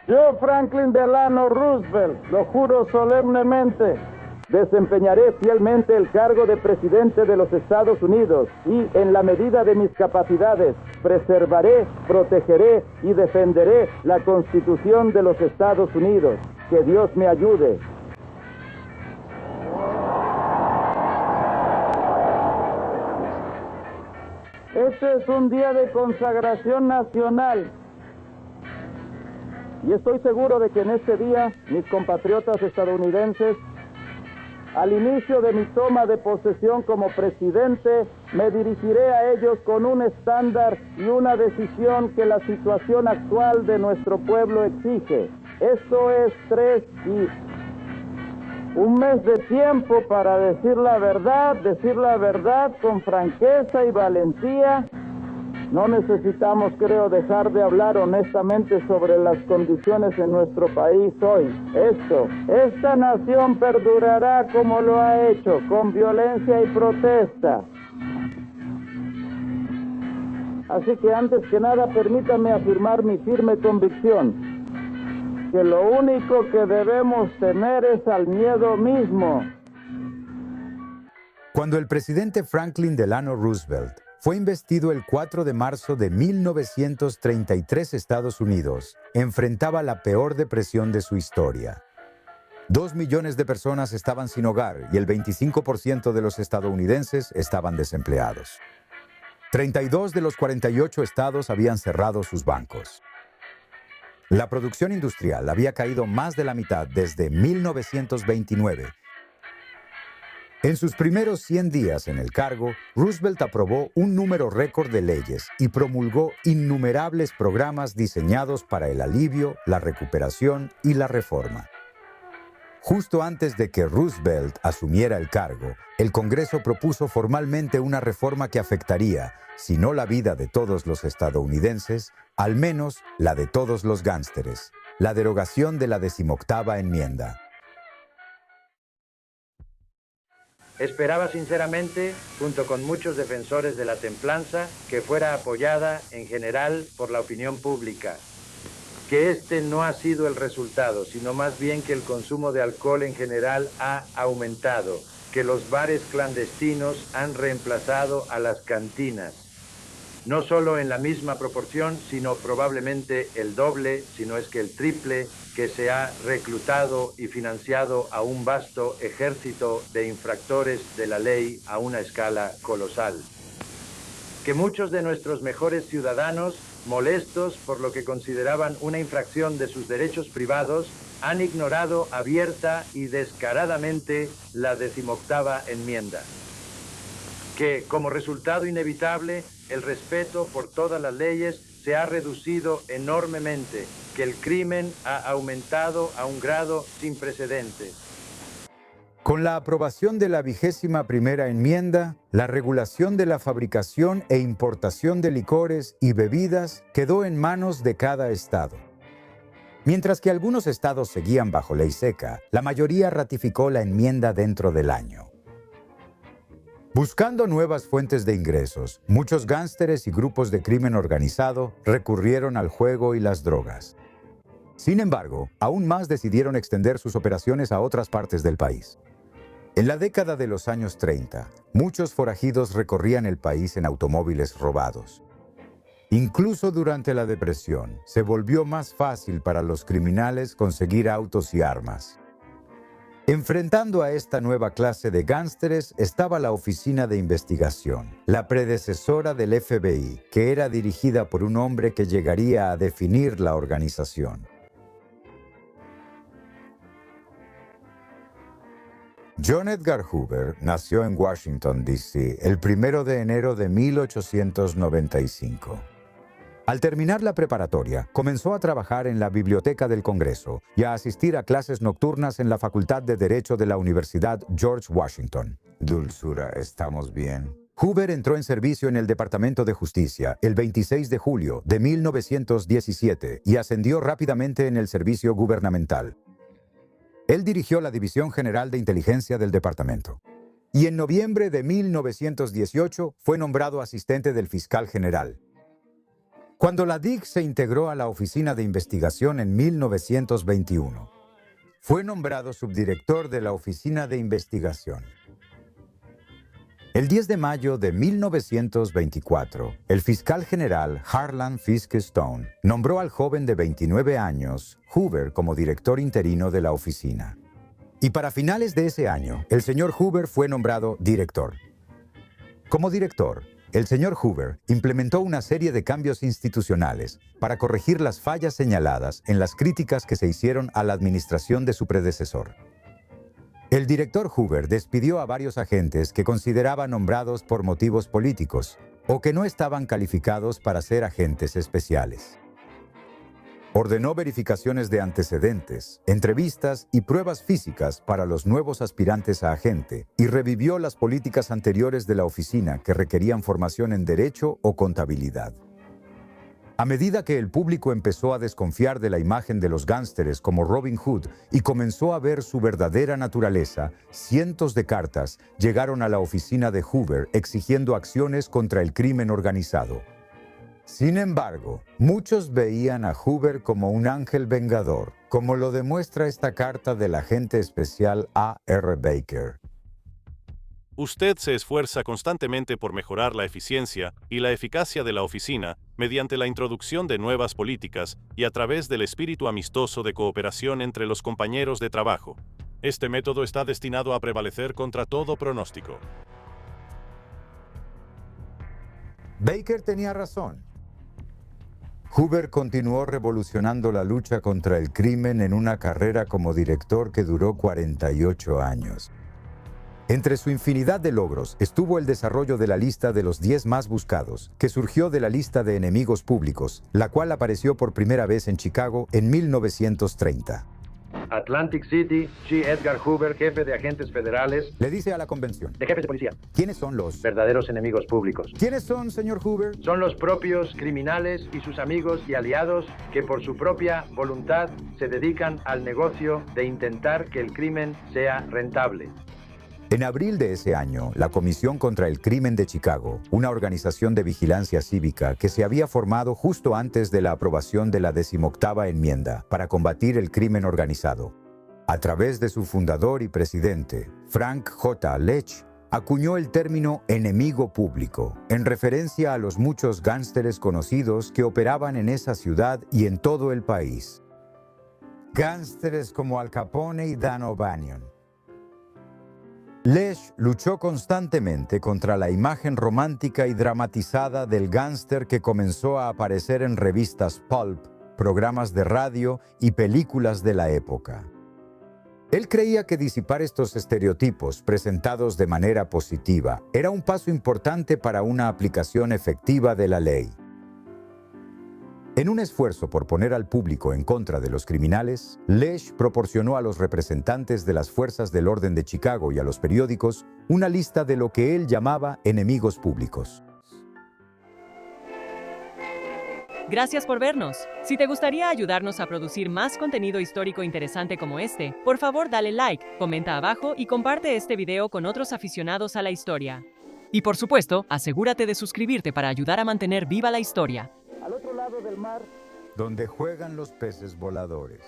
Yo, Franklin Delano Roosevelt, lo juro solemnemente, desempeñaré fielmente el cargo de presidente de los Estados Unidos y, en la medida de mis capacidades, preservaré, protegeré y defenderé la Constitución de los Estados Unidos. Que Dios me ayude. Este es un día de consagración nacional. Y estoy seguro de que en este día, mis compatriotas estadounidenses, al inicio de mi toma de posesión como presidente, me dirigiré a ellos con un estándar y una decisión que la situación actual de nuestro pueblo exige. Esto es 3 y un mes de tiempo para decir la verdad con franqueza y valentía. No necesitamos, creo, dejar de hablar honestamente sobre las condiciones en nuestro país hoy. Esta nación perdurará como lo ha hecho, con violencia y protesta. Así que antes que nada, permítame afirmar mi firme convicción, que lo único que debemos temer es al miedo mismo. Cuando el presidente Franklin Delano Roosevelt fue investido el 4 de marzo de 1933, Estados Unidos enfrentaba la peor depresión de su historia. 2 millones de personas estaban sin hogar y el 25% de los estadounidenses estaban desempleados. 32 de los 48 estados habían cerrado sus bancos. La producción industrial había caído más de la mitad desde 1929. En sus primeros 100 días en el cargo, Roosevelt aprobó un número récord de leyes y promulgó innumerables programas diseñados para el alivio, la recuperación y la reforma. Justo antes de que Roosevelt asumiera el cargo, el Congreso propuso formalmente una reforma que afectaría, si no la vida de todos los estadounidenses, al menos la de todos los gánsteres: la derogación de la 18ª enmienda. Esperaba sinceramente, junto con muchos defensores de la templanza, que fuera apoyada en general por la opinión pública. Que este no ha sido el resultado, sino más bien que el consumo de alcohol en general ha aumentado, que los bares clandestinos han reemplazado a las cantinas. No solo en la misma proporción, sino probablemente el doble, si no es que el triple, que se ha reclutado y financiado a un vasto ejército de infractores de la ley a una escala colosal. Que muchos de nuestros mejores ciudadanos, molestos por lo que consideraban una infracción de sus derechos privados, han ignorado abierta y descaradamente la 18ª enmienda. Que, como resultado inevitable, el respeto por todas las leyes se ha reducido enormemente, que el crimen ha aumentado a un grado sin precedentes. Con la aprobación de la 21ª enmienda, la regulación de la fabricación e importación de licores y bebidas quedó en manos de cada estado. Mientras que algunos estados seguían bajo ley seca, la mayoría ratificó la enmienda dentro del año. Buscando nuevas fuentes de ingresos, muchos gánsteres y grupos de crimen organizado recurrieron al juego y las drogas. Sin embargo, aún más decidieron extender sus operaciones a otras partes del país. En la década de los años 30, muchos forajidos recorrían el país en automóviles robados. Incluso durante la Depresión, se volvió más fácil para los criminales conseguir autos y armas. Enfrentando a esta nueva clase de gánsteres estaba la Oficina de Investigación, la predecesora del FBI, que era dirigida por un hombre que llegaría a definir la organización. John Edgar Hoover nació en Washington, D.C., el 1 de enero de 1895. Al terminar la preparatoria, comenzó a trabajar en la Biblioteca del Congreso y a asistir a clases nocturnas en la Facultad de Derecho de la Universidad George Washington. Dulzura, ¿estamos bien? Hoover entró en servicio en el Departamento de Justicia el 26 de julio de 1917 y ascendió rápidamente en el servicio gubernamental. Él dirigió la División General de Inteligencia del departamento. Y en noviembre de 1918 fue nombrado asistente del fiscal general. Cuando la DIC se integró a la Oficina de Investigación en 1921, fue nombrado subdirector de la Oficina de Investigación. El 10 de mayo de 1924, el fiscal general Harlan Fiske Stone nombró al joven de 29 años, Hoover, como director interino de la oficina. Y para finales de ese año, el señor Hoover fue nombrado director. Como director, el señor Hoover implementó una serie de cambios institucionales para corregir las fallas señaladas en las críticas que se hicieron a la administración de su predecesor. El director Hoover despidió a varios agentes que consideraba nombrados por motivos políticos o que no estaban calificados para ser agentes especiales. Ordenó verificaciones de antecedentes, entrevistas y pruebas físicas para los nuevos aspirantes a agente y revivió las políticas anteriores de la oficina que requerían formación en derecho o contabilidad. A medida que el público empezó a desconfiar de la imagen de los gánsteres como Robin Hood y comenzó a ver su verdadera naturaleza, cientos de cartas llegaron a la oficina de Hoover exigiendo acciones contra el crimen organizado. Sin embargo, muchos veían a Hoover como un ángel vengador, como lo demuestra esta carta del agente especial A.R. Baker. Usted se esfuerza constantemente por mejorar la eficiencia y la eficacia de la oficina mediante la introducción de nuevas políticas y a través del espíritu amistoso de cooperación entre los compañeros de trabajo. Este método está destinado a prevalecer contra todo pronóstico. Baker tenía razón. Hoover continuó revolucionando la lucha contra el crimen en una carrera como director que duró 48 años. Entre su infinidad de logros estuvo el desarrollo de la lista de los 10 más buscados, que surgió de la lista de enemigos públicos, la cual apareció por primera vez en Chicago en 1930. Atlantic City, G. Edgar Hoover, jefe de agentes federales. Le dice a la convención: De jefes de policía. ¿Quiénes son los Verdaderos enemigos públicos. ¿Quiénes son, señor Hoover? Son los propios criminales y sus amigos y aliados que por su propia voluntad se dedican al negocio de intentar que el crimen sea rentable. En abril de ese año, la Comisión contra el Crimen de Chicago, una organización de vigilancia cívica que se había formado justo antes de la aprobación de la 18ª enmienda para combatir el crimen organizado, a través de su fundador y presidente, Frank J. Lech, acuñó el término enemigo público, en referencia a los muchos gánsteres conocidos que operaban en esa ciudad y en todo el país. Gánsteres como Al Capone y Dan O'Banion. Lech luchó constantemente contra la imagen romántica y dramatizada del gángster que comenzó a aparecer en revistas pulp, programas de radio y películas de la época. Él creía que disipar estos estereotipos presentados de manera positiva era un paso importante para una aplicación efectiva de la ley. En un esfuerzo por poner al público en contra de los criminales, Lech proporcionó a los representantes de las fuerzas del orden de Chicago y a los periódicos una lista de lo que él llamaba enemigos públicos. Gracias por vernos. Si te gustaría ayudarnos a producir más contenido histórico interesante como este, por favor dale like, comenta abajo y comparte este video con otros aficionados a la historia. Y por supuesto, asegúrate de suscribirte para ayudar a mantener viva la historia. Al otro lado del mar, Donde juegan los peces voladores.